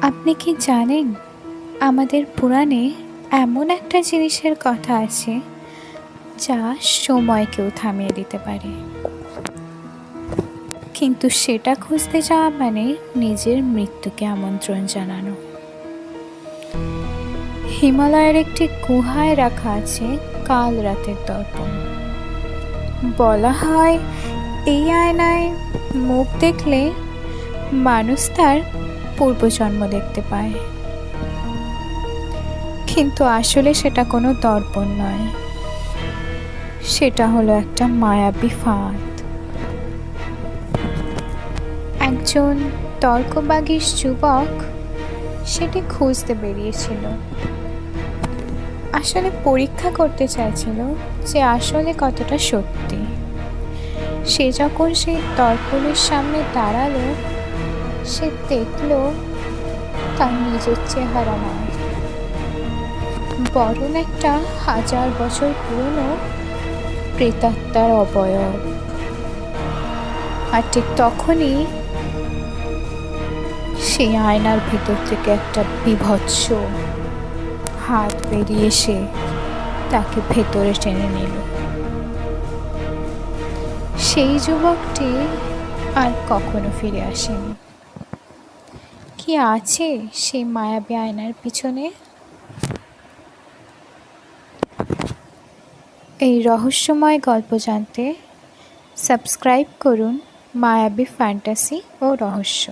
আপনি কি জানেন আমাদের পুরাণে এমন একটা জিনিসের কথা আছে যা সময়কেও থামিয়ে দিতে পারে, কিন্তু সেটা খুঁজতে যাওয়া মানে নিজের মৃত্যুকে আমন্ত্রণ জানানো। হিমালয়ের একটি গুহায় রাখা আছে কাল রাতের দর্পণ। বলা হয় এই আয়নায় মুখ দেখলে মানুষ তার পূর্বজন্ম দেখতে পায়, কিন্তু আসলে সেটা কোনো দর্পণ নয়, সেটা হলো একটা মায়াবী ফাঁদ। একজন তর্কবাগীশ যুবক সেটি খুঁজতে বেরিয়েছিল। আসলে পরীক্ষা করতে চাইছিল যে আসলে কতটা সত্যি। সে যখন সেই দর্পণের সামনে দাঁড়ালো, সে দেখল তার নিজের চেহারা নয়, বরং একটা 1000 বছর পুরনো প্রেতাত্মার অবয়ব। আর ঠিক তখনই সেই আয়নার ভেতর থেকে একটা বীভৎস হাত বেরিয়ে এসে তাকে ভেতরে টেনে নিল। সেই যুবকটি আর কখনো ফিরে আসেনি। কি আছে সেই মায়াবী আয়নার পিছনে? এই রহস্যময় গল্প জানতে সাবস্ক্রাইব করুন মায়াবী ফ্যান্টাসি ও রহস্য।